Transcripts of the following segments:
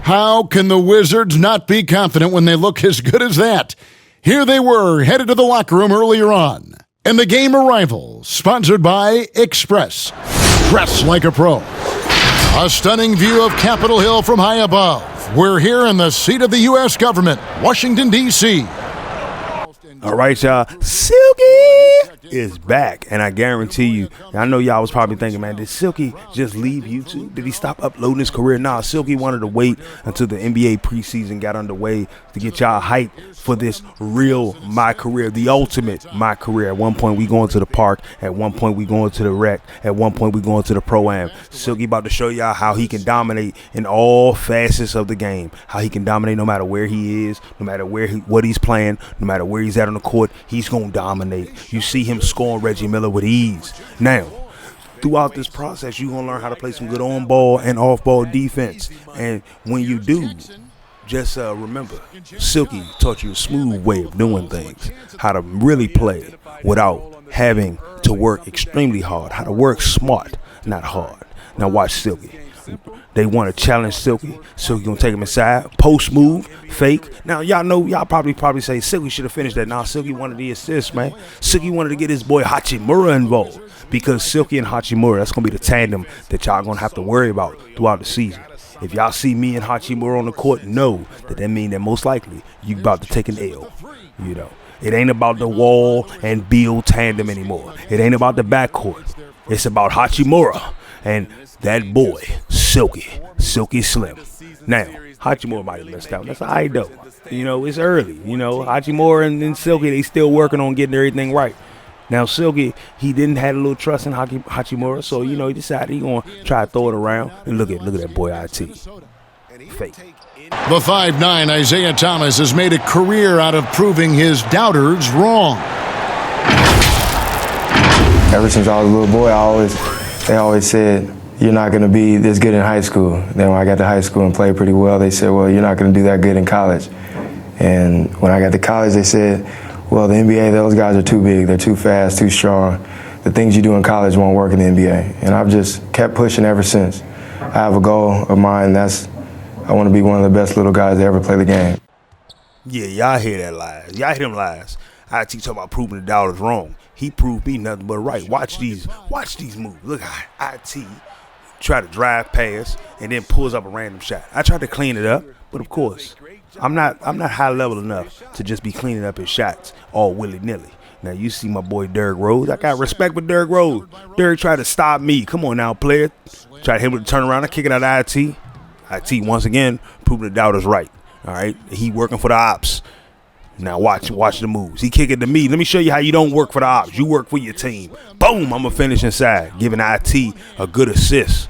How can the Wizards not be confident when they look as good as that? Here they were, headed to the locker room earlier on. And the game arrival, sponsored by Express. Dress like a pro. A stunning view of Capitol Hill from high above. We're here in the seat of the U.S. government, Washington, D.C. All right, y'all. Silky is back, and I guarantee you, I know y'all was probably thinking, man, did Silky just leave YouTube? Did he stop uploading his career? Nah, Silky wanted to wait until the NBA preseason got underway to get y'all hyped for this real my career, the ultimate my career. At one point, we going to the park. At one point, we going to the rec. At one point, we going to the pro-am. Silky about to show y'all how he can dominate in all facets of the game, how he can dominate no matter where he is, no matter what he's playing, no matter where he's at on the court, he's going to dominate. You see him scoring Reggie Miller with ease. Now, throughout this process, you're going to learn how to play some good on-ball and off-ball defense. And when you do, just remember, Silky taught you a smooth way of doing things, how to really play without having to work extremely hard, how to work smart, not hard. Now watch Silky. They want to challenge Silky. Silky gonna take him inside, post move, fake. Now y'all know, y'all probably say Silky should have finished that. Now Silky wanted the assist, man. Silky wanted to get his boy Hachimura involved, because Silky and Hachimura, that's gonna be the tandem that y'all gonna have to worry about throughout the season. If y'all see me and Hachimura on the court, know that means that most likely you about to take an L. You know, it ain't about the Wall and Beal tandem anymore. It ain't about the backcourt. It's about Hachimura and that boy, Silky Slim. Now, Hachimura might have missed out. That's all right, though. You know, it's early. You know, Hachimura and Silky, they still working on getting everything right. Now, Silky, he didn't have a little trust in Hachimura, so, you know, he decided he going to try to throw it around. And look at that boy IT. Fake. The 5'9" Isaiah Thomas has made a career out of proving his doubters wrong. Ever since I was a little boy, they always said, you're not going to be this good in high school. Then when I got to high school and played pretty well, they said, well, you're not going to do that good in college. And when I got to college, they said, well, the NBA, those guys are too big. They're too fast, too strong. The things you do in college won't work in the NBA. And I've just kept pushing ever since. I have a goal of mine, I want to be one of the best little guys to ever play the game. Yeah, y'all hear that lies. Y'all hear them lies. IT talking about proving the doubters wrong. He proved me nothing but right. Watch these moves. Look how IT try to drive past and then pulls up a random shot. I tried to clean it up, but of course, I'm not high level enough to just be cleaning up his shots all willy-nilly. Now you see my boy Derrick Rose. I got respect for Derrick Rose. Derrick tried to stop me. Come on now, player. Tried to hit with a turnaround. I kick it out of IT. IT once again proving the doubters right. All right, he working for the ops. Now watch the moves. He kick it to me. Let me show you how you don't work for the ops. You work for your team. Boom, I'm going to finish inside, giving IT a good assist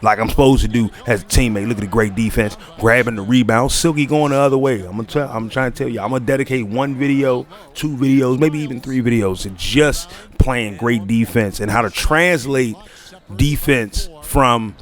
like I'm supposed to do as a teammate. Look at the great defense, grabbing the rebound. Silky going the other way. I'm trying to tell you, I'm going to dedicate 1 video, 2 videos, maybe even 3 videos to just playing great defense and how to translate defense from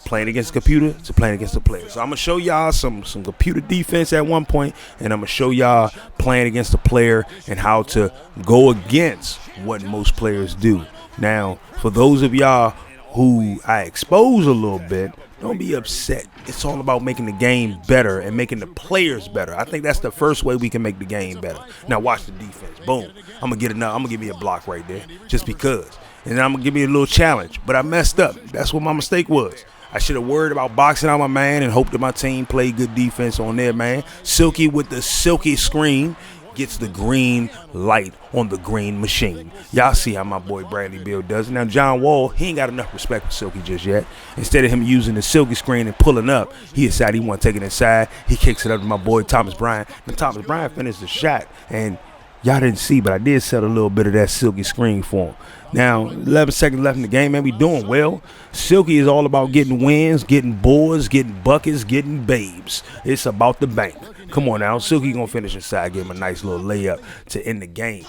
playing against the computer to playing against the player. So I'm going to show y'all some computer defense at one point, and I'm going to show y'all playing against the player and how to go against what most players do. Now, for those of y'all who I expose a little bit, don't be upset. It's all about making the game better and making the players better. I think that's the first way we can make the game better. Now watch the defense. Boom. I'm going to give me a block right there just because. And then I'm going to give me a little challenge. But I messed up. That's what my mistake was. I should have worried about boxing out my man and hoped that my team played good defense on there, man. Silky with the Silky screen gets the green light on the green machine. Y'all see how my boy Bradley Beal does it. Now, John Wall, he ain't got enough respect for Silky just yet. Instead of him using the Silky screen and pulling up, he decided he want to take it inside. He kicks it up to my boy Thomas Bryant. And Thomas Bryant finished the shot. And y'all didn't see, but I did set a little bit of that Silky screen for him. Now, 11 seconds left in the game, man. We doing well. Silky is all about getting wins, getting boards, getting buckets, getting babes. It's about the bank. Come on now. Silky going to finish inside, give him a nice little layup to end the game.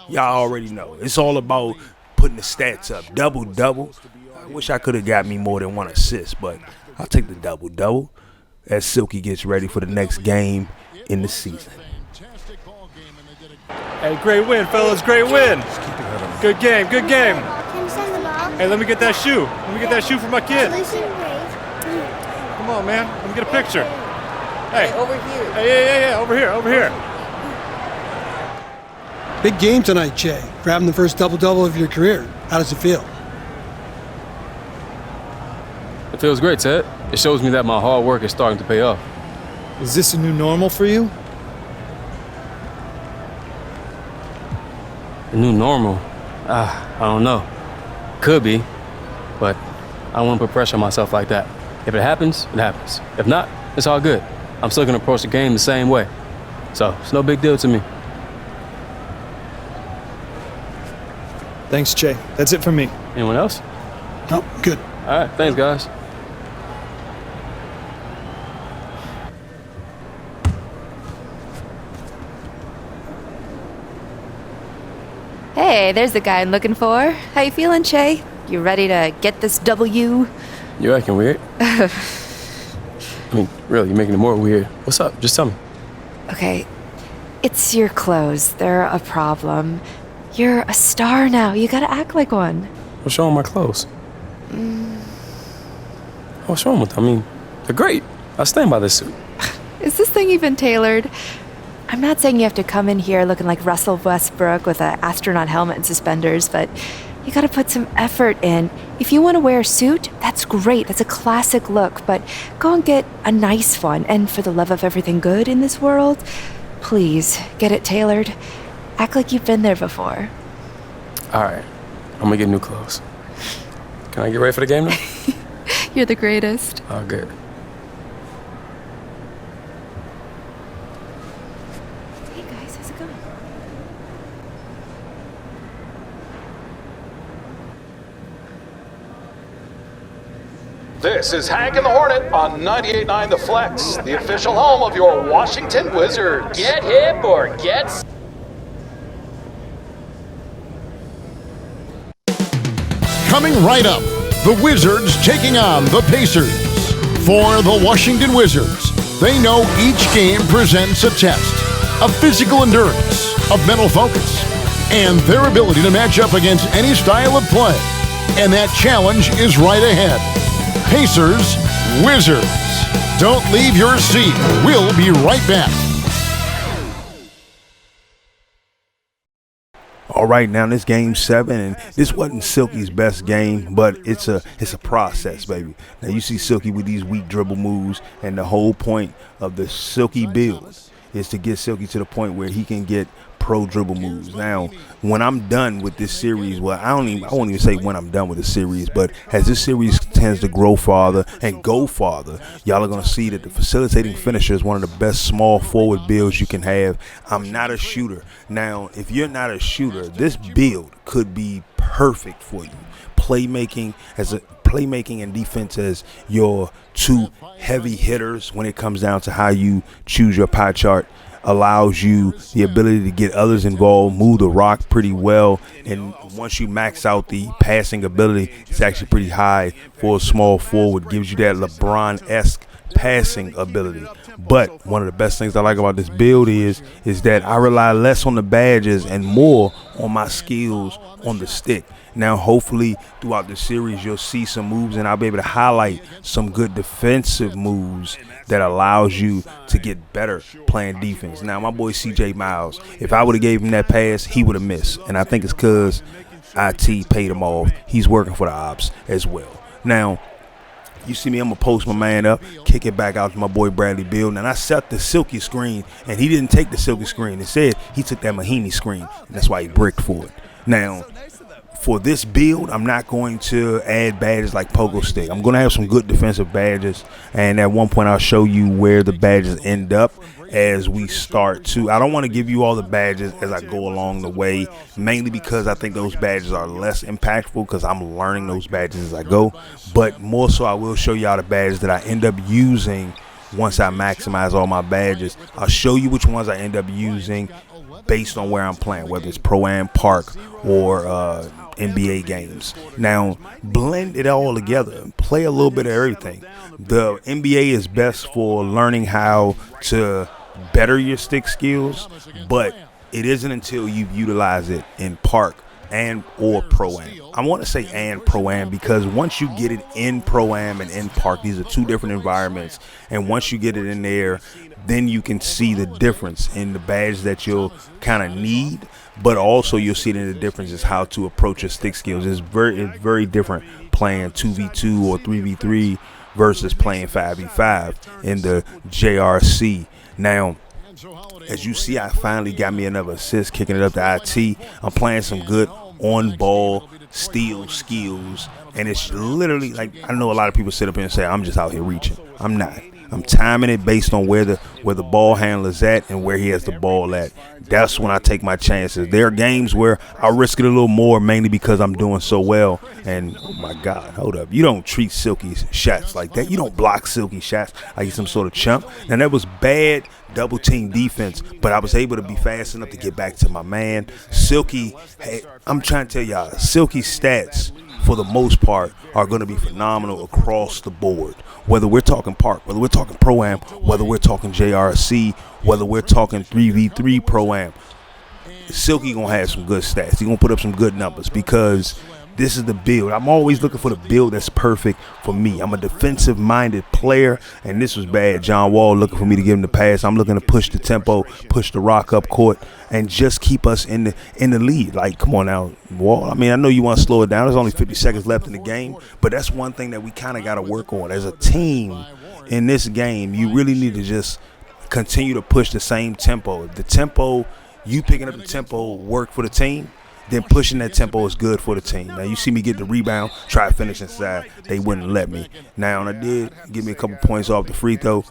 Y'all already know. It's all about putting the stats up. Double-double. I wish I could have got me more than 1 assist, but I'll take the double-double as Silky gets ready for the next game in the season. Hey, great win, fellas. Great win. Good game. Good game. Can you send the ball? Hey, let me get that shoe. Let me get that shoe for my kid. Lucious Slim. Come on, man. Let me get a picture. Hey. Over here. Hey, over here. Big game tonight, Che. Grabbing the first double-double of your career. How does it feel? It feels great, Ted. It shows me that my hard work is starting to pay off. Is this a new normal for you? The new normal? I don't know. Could be, but I don't want to put pressure on myself like that. If it happens, it happens. If not, it's all good. I'm still going to approach the game the same way. So, it's no big deal to me. Thanks, Che. That's it from me. Anyone else? No, good. All right, thanks, guys. Hey, there's the guy I'm looking for. How you feeling, Che? You ready to get this W? You acting weird? I mean, really, you're making it more weird. What's up? Just tell me. Okay, it's your clothes. They're a problem. You're a star now. You gotta act like one. What's wrong with my clothes? What's wrong with them? I mean, they're great. I stand by this suit. Is this thing even tailored? I'm not saying you have to come in here looking like Russell Westbrook with an astronaut helmet and suspenders, but you gotta put some effort in. If you want to wear a suit, that's great. That's a classic look, but go and get a nice one. And for the love of everything good in this world, please get it tailored. Act like you've been there before. All right, I'm gonna get new clothes. Can I get ready for the game now? You're the greatest. Oh, good. Hey guys, how's it going? This is Hank and the Hornet on 98.9 The Flex, the official home of your Washington Wizards. Get hip or get... Coming right up, the Wizards taking on the Pacers. For the Washington Wizards, they know each game presents a test of physical endurance, of mental focus, and their ability to match up against any style of play. And that challenge is right ahead. Pacers, Wizards. Don't leave your seat. We'll be right back. All right, now this game 7, and this wasn't Silky's best game, but it's a process, baby. Now you see Silky with these weak dribble moves, and the whole point of the Silky build is to get Silky to the point where he can get pro dribble moves. Now, when I'm done with this series, well, I won't even say when I'm done with the series, but as this series tends to grow farther and go farther, y'all are going to see that the facilitating finisher is one of the best small forward builds you can have. I'm not a shooter. Now, if you're not a shooter, this build could be perfect for you. Playmaking and defense as your two heavy hitters when it comes down to how you choose your pie chart. Allows you the ability to get others involved, move the rock pretty well, and once you max out the passing ability, it's actually pretty high for a small forward. Gives you that LeBron-esque passing ability. But one of the best things I like about this build is that I rely less on the badges and more on my skills on the stick. Now, hopefully, throughout the series, you'll see some moves, and I'll be able to highlight some good defensive moves that allows you to get better playing defense. Now, my boy CJ Miles, if I would have gave him that pass, he would have missed. And I think it's because IT paid him off. He's working for the ops as well. Now, you see me, I'm going to post my man up, kick it back out to my boy Bradley Beal. And I set the Silky screen, and he didn't take the Silky screen. Instead, he took that Mahinmi screen, and that's why he bricked for it. Now, for this build, I'm not going to add badges like Pogo Stick. I'm going to have some good defensive badges, and at one point I'll show you where the badges end up as we start to. I don't want to give you all the badges as I go along the way, mainly because I think those badges are less impactful because I'm learning those badges as I go, but more so I will show you all the badges that I end up using once I maximize all my badges. I'll show you which ones I end up using based on where I'm playing, whether it's Pro-Am, Park, or NBA games. Now, blend it all together. Play a little bit of everything. The NBA is best for learning how to better your stick skills, but it isn't until you utilize it in Park and or Pro-Am. I want to say and Pro-Am because once you get it in Pro-Am and in Park, these are two different environments, and once you get it in there, then you can see the difference in the badge that you'll kind of need, but also you'll see the difference is how to approach your stick skills. It's very different playing 2v2 or 3v3 versus playing 5v5 in the JRC. Now, as you see, I finally got me another assist, kicking it up to IT. I'm playing some good on-ball steal skills, and it's literally like, I know a lot of people sit up here and say, I'm just out here reaching. I'm not. I'm timing it based on where the ball handler's at and where he has the ball at. That's when I take my chances. There are games where I risk it a little more, mainly because I'm doing so well. And, oh, my God, hold up. You don't treat Silky's shots like that. You don't block Silky shots like he's some sort of chump. Now, that was bad double team defense, but I was able to be fast enough to get back to my man. Silky, hey, I'm trying to tell y'all, Silky's stats, for the most part, are going to be phenomenal across the board. Whether we're talking Park, whether we're talking Pro-Am, whether we're talking JRC, whether we're talking 3v3 Pro-Am, Silky going to have some good stats. He's going to put up some good numbers because this is the build. I'm always looking for the build that's perfect for me. I'm a defensive-minded player, and this was bad. John Wall looking for me to give him the pass. I'm looking to push the tempo, push the rock up court, and just keep us in the lead. Like, come on now, Wall. I mean, I know you want to slow it down. There's only 50 seconds left in the game, but that's one thing that we kind of got to work on. As a team in this game, you really need to just continue to push the same tempo. The tempo, you picking up the tempo, work for the team. Then pushing that tempo is good for the team. Now, you see me get the rebound, try to finish inside. They wouldn't let me. Now, and I did give me a couple points off the free throw.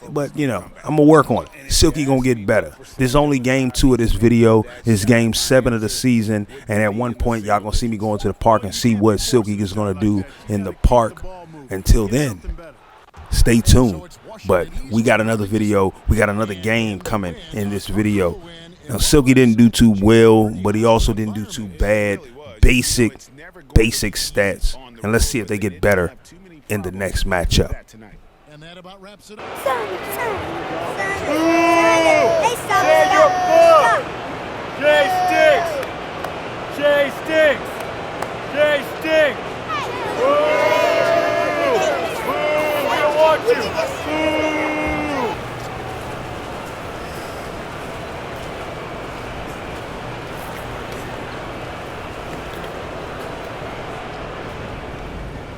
But, you know, I'm going to work on it. Silky going to get better. This is only game 2 of this video. It's game 7 of the season. And at one point, y'all going to see me going to the park and see what Silky is going to do in the park. Until then, stay tuned. But we got another video. We got another game coming in this video. Now, Silky didn't do too well, but he also didn't do too bad. Basic stats. And let's see if they get better in the next matchup. And that about wraps it up. Jay Sticks! Jay Sticks! Jay Sticks! We don't want you!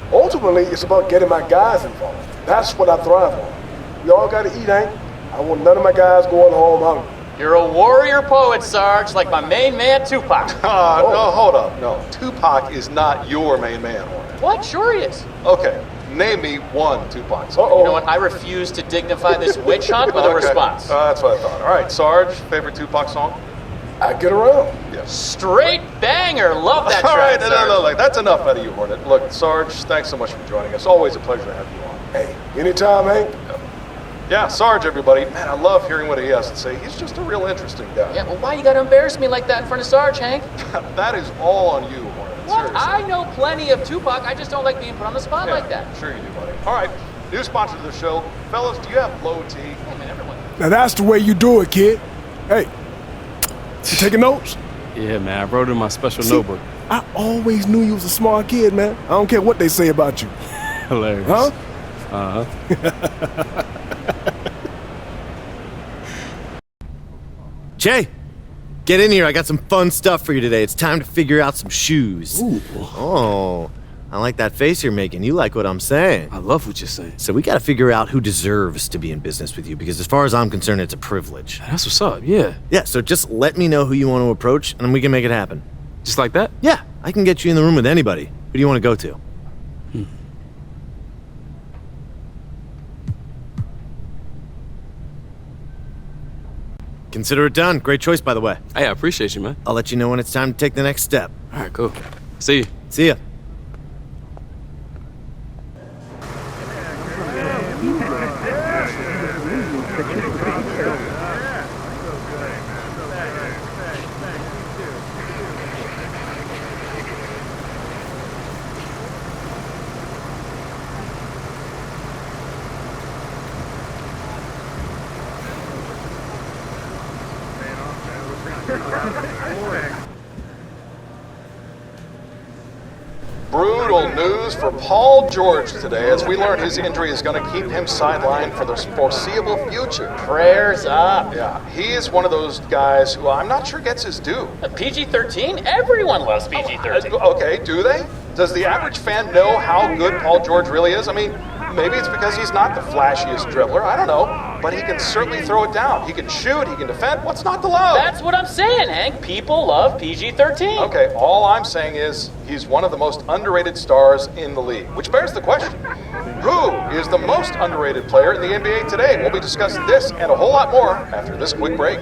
Ultimately, it's about getting my guys involved. That's what I thrive on. We all got to eat, ain't? I want none of my guys going home hungry. You're a warrior poet, Sarge, like my main man, Tupac. No, hold up. No, Tupac is not your main man, Hornet. What? Sure he is. Okay, name me one Tupac song. You know what? I refuse to dignify this witch hunt with a response. That's what I thought. All right, Sarge, favorite Tupac song? I Get Around. Yeah. Straight banger. Love that track. All right, Sarge. no, that's enough out of you, Hornet. Look, Sarge, thanks so much for joining us. Always a pleasure to have you on. Hey, anytime, Hank. Yeah, Sarge, everybody. Man, I love hearing what he has to say. He's just a real interesting guy. Yeah, well, why you gotta embarrass me like that in front of Sarge, Hank? That is all on you, Hornet. What? Seriously. I know plenty of Tupac. I just don't like being put on the spot like that. Sure you do, buddy. All right, new sponsor of the show. Fellas, do you have low T? Hey, man, everyone. Now, that's the way you do it, kid. Hey, you taking notes? Yeah, man, I wrote it in my special notebook. I always knew you was a smart kid, man. I don't care what they say about you. Hilarious. Huh? Uh-huh. Jay, get in here. I got some fun stuff for you today. It's time to figure out some shoes. Ooh. Oh, I like that face you're making. You like what I'm saying. I love what you're saying. So we got to figure out who deserves to be in business with you, because as far as I'm concerned, it's a privilege. That's what's up, yeah. Yeah, so just let me know who you want to approach, and we can make it happen. Just like that? Yeah, I can get you in the room with anybody. Who do you want to go to? Consider it done. Great choice, by the way. Hey, I appreciate you, man. I'll let you know when it's time to take the next step. All right, cool. See you. See ya. brutal news for Paul George today as we learn his injury is going to keep him sidelined for the foreseeable future. Prayers up. Yeah, he is one of those guys who I'm not sure gets his due. PG-13? Everyone loves PG-13. Okay, do they? Does the average fan know how good Paul George really is? I mean, maybe it's because he's not the flashiest dribbler. I don't know. But he can certainly throw it down. He can shoot. He can defend. What's not to love? That's what I'm saying, Hank. People love PG-13. Okay, all I'm saying is he's one of the most underrated stars in the league, which bears the question. Who is the most underrated player in the NBA today? We'll be discussing this and a whole lot more after this quick break.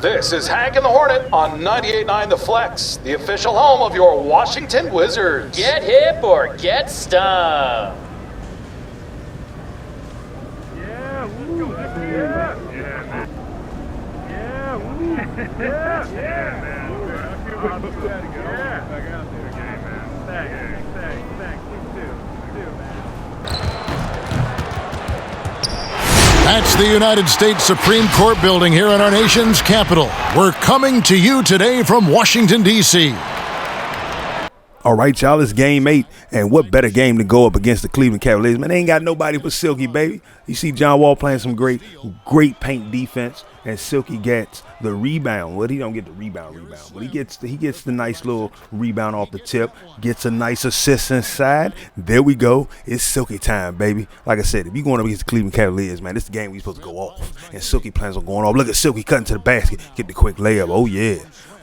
This is Hank and the Hornet on 98.9 The Flex, the official home of your Washington Wizards. Get hip or get stumped. That's the United States Supreme Court building here in our nation's capital. We're coming to you today from Washington, D.C. All right, y'all, it's game 8, and what better game to go up against the Cleveland Cavaliers? Man, they ain't got nobody but Silky, baby. You see John Wall playing some great paint defense, and Silky gets the rebound. Well, he don't get the rebound, but he gets the nice little rebound off the tip, gets a nice assist inside. There we go. It's Silky time, baby. Like I said, if you're going up against the Cleveland Cavaliers, man, this is the game we're supposed to go off, and Silky plans on going off. Look at Silky cutting to the basket, get the quick layup.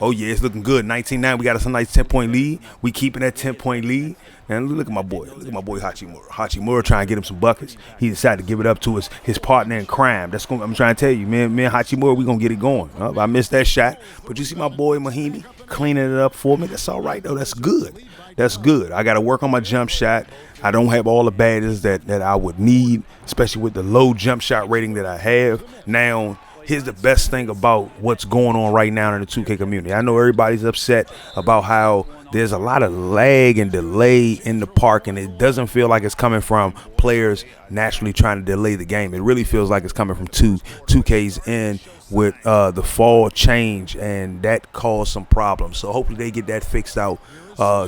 Oh, yeah, it's looking good. 19-9, we got us a nice 10-point lead. We keeping that 10-point lead. And look at my boy. Look at my boy Hachimura. Hachimura trying to get him some buckets. He decided to give it up to his partner in crime. I'm trying to tell you, man, Hachimura, we going to get it going. I missed that shot. But you see my boy Mahimi cleaning it up for me. That's all right, though. That's good. I got to work on my jump shot. I don't have all the badges that I would need, especially with the low jump shot rating that I have. Now, here's the best thing about what's going on right now in the 2K community. I know everybody's upset about how there's a lot of lag and delay in the park, and it doesn't feel like it's coming from players naturally trying to delay the game. It really feels like it's coming from 2K's in with the fall change, and that caused some problems. So hopefully they get that fixed out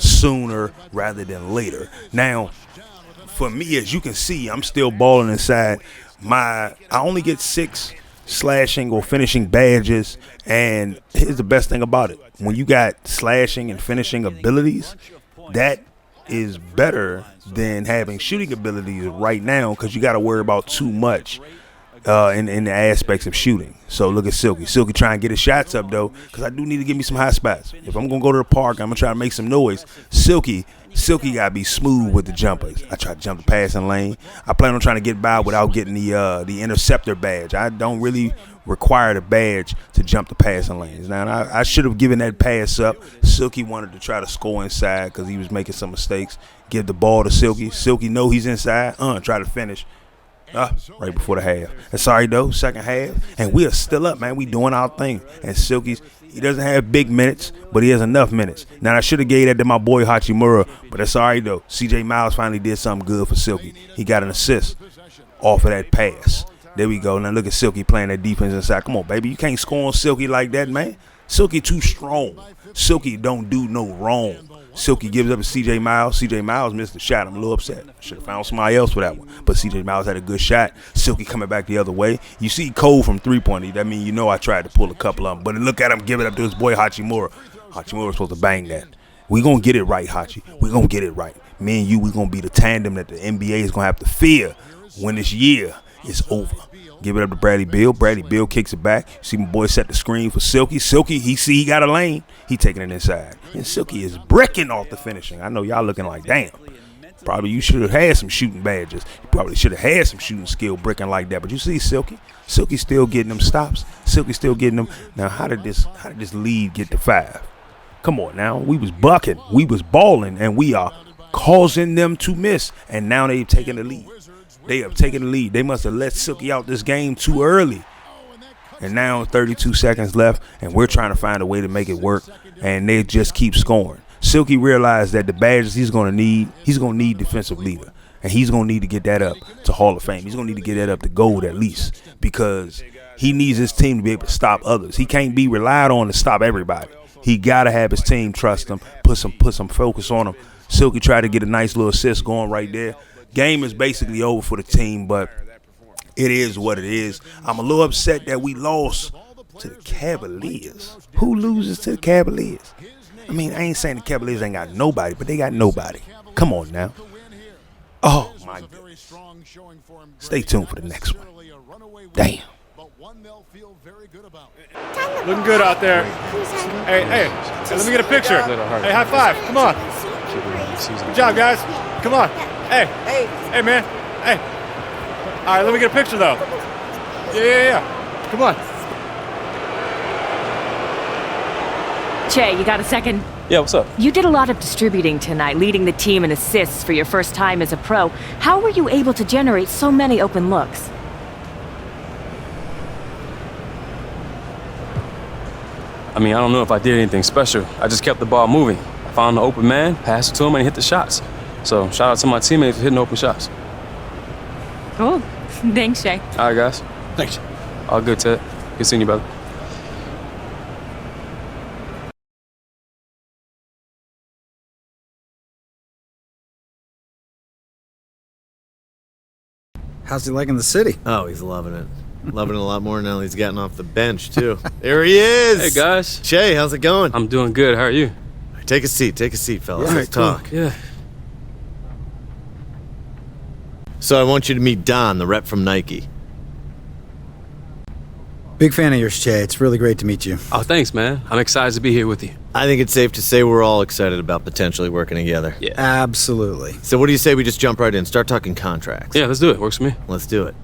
sooner rather than later. Now, for me, as you can see, I'm still balling inside. I only get 6 slashing or finishing badges, and here's the best thing about it: when you got slashing and finishing abilities, that is better than having shooting abilities right now, because you got to worry about too much in the aspects of shooting. So look at Silky trying to get his shots up though, because I do need to give me some high spots. If I'm gonna go to the park, I'm gonna try to make some noise. Silky gotta be smooth with the jumpers. I try to jump the passing lane. I plan on trying to get by without getting the interceptor badge. I don't really require the badge to jump the passing lanes. Now I should have given that pass up. Silky wanted to try to score inside because he was making some mistakes. Give the ball to Silky. Silky know he's inside. Try to finish. Right before the half. And sorry though, second half, and we are still up, man. We doing our thing. And he doesn't have big minutes, but he has enough minutes. Now I should have gave that to my boy Hachimura, but that's all right though. CJ Miles finally did something good for Silky. He got an assist off of that pass. There we go. Now look at Silky playing that defense inside. Come on, baby. You can't score on Silky like that, man. Silky too strong. Silky don't do no wrong. Silky gives up to CJ Miles. CJ Miles missed the shot. I'm a little upset. Should have found somebody else for that one. But CJ Miles had a good shot. Silky coming back the other way. You see Cole from three-pointer. That means I tried to pull a couple of them. But look at him give it up to his boy Hachimura. Hachimura's supposed to bang that. We going to get it right, Hachi. We going to get it right. Me and you, we going to be the tandem that the NBA is going to have to fear when this year is over. Give it up to Bradley Beal. Bradley Beal kicks it back. See my boy set the screen for Silky. Silky, he got a lane. He taking it inside. And Silky is bricking off the finishing. I know y'all looking like, damn. Probably you should have had some shooting badges. You probably should have had some shooting skill bricking like that. But you see Silky? Silky still getting them stops. Silky still getting them. Now, how did this lead get to 5? Come on now. We was bucking. We was balling. And we are causing them to miss. And now they've taken the lead. They have taken the lead. They must have let Silky out this game too early. And now 32 seconds left, and we're trying to find a way to make it work, and they just keep scoring. Silky realized that the badges he's going to need defensive leader, and he's going to need to get that up to Hall of Fame. He's going to need to get that up to gold at least, because he needs his team to be able to stop others. He can't be relied on to stop everybody. He got to have his team trust him, put some focus on him. Silky tried to get a nice little assist going right there. Game is basically over for the team, but it is what it is. I'm a little upset that we lost to the Cavaliers. Who loses to the Cavaliers? I mean, I ain't saying the Cavaliers ain't got nobody, but they got nobody. Come on now. Oh, my goodness. Stay tuned for the next one. Damn. Looking good out there. Hey, let me get a picture. Hey, high five. Come on. Good job, guys. Come on. Hey, man. Hey. All right, let me get a picture, though. Yeah. Come on. Che, you got a second? Yeah, what's up? You did a lot of distributing tonight, leading the team in assists for your first time as a pro. How were you able to generate so many open looks? I mean, I don't know if I did anything special. I just kept the ball moving. I found the open man, passed it to him, and he hit the shots. So, shout out to my teammates for hitting open shots. Cool. Thanks, Shay. All right, guys. Thanks. All good, Ted. Good seeing you, brother. How's he liking the city? Oh, he's loving it. Loving it a lot more now he's gotten off the bench, too. There he is! Hey, guys. Shay, how's it going? I'm doing good. How are you? Take a seat, fellas. Yeah, Let's talk. Yeah. So I want you to meet Don, the rep from Nike. Big fan of yours, Che. It's really great to meet you. Oh, thanks, man. I'm excited to be here with you. I think it's safe to say we're all excited about potentially working together. Yeah. Absolutely. So what do you say we just jump right in, start talking contracts? Yeah, let's do it. Works for me. Let's do it.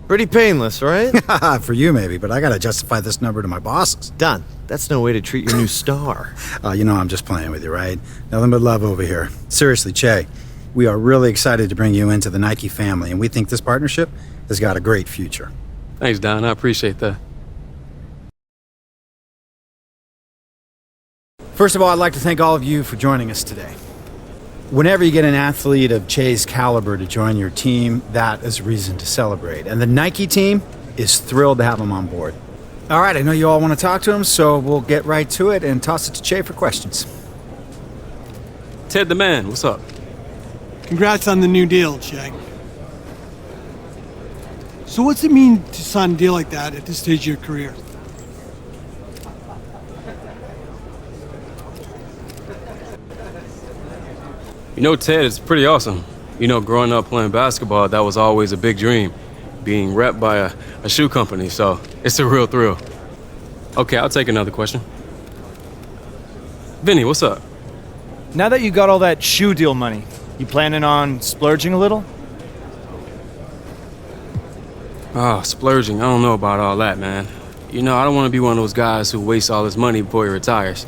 Pretty painless, right? For you, maybe, but I gotta justify this number to my bosses. Don, that's no way to treat your new star. You know I'm just playing with you, right? Nothing but love over here. Seriously, Che, we are really excited to bring you into the Nike family, and we think this partnership has got a great future. Thanks, Don. I appreciate that. First of all, I'd like to thank all of you for joining us today. Whenever you get an athlete of Che's caliber to join your team, that is a reason to celebrate. And the Nike team is thrilled to have him on board. All right, I know you all want to talk to him, so we'll get right to it and toss it to Che for questions. Ted the man, what's up? Congrats on the new deal, Che. So what's it mean to sign a deal like that at this stage of your career? You know, Ted, it's pretty awesome. You know, growing up playing basketball, that was always a big dream, being repped by a shoe company, so it's a real thrill. Okay, I'll take another question. Vinny, what's up? Now that you got all that shoe deal money, you planning on splurging a little? Oh, splurging, I don't know about all that, man. You know, I don't want to be one of those guys who wastes all his money before he retires.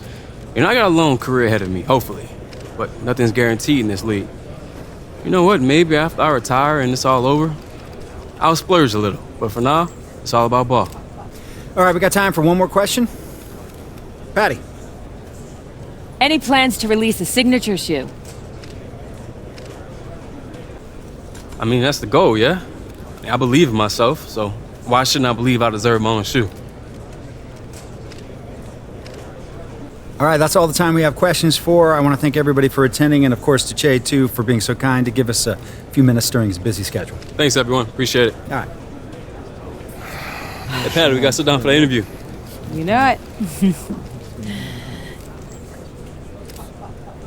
You know, I got a long career ahead of me, hopefully. But nothing's guaranteed in this league. You know what? Maybe after I retire and it's all over, I'll splurge a little. But for now, it's all about ball. All right, we got time for one more question. Patty. Any plans to release a signature shoe? I mean, that's the goal, yeah? I believe in myself, so why shouldn't I believe I deserve my own shoe? All right, that's all the time we have questions for. I want to thank everybody for attending, and of course to Che, too, for being so kind to give us a few minutes during his busy schedule. Thanks, everyone. Appreciate it. All right. Hey, Patty, we got to sit down for the interview. You know it.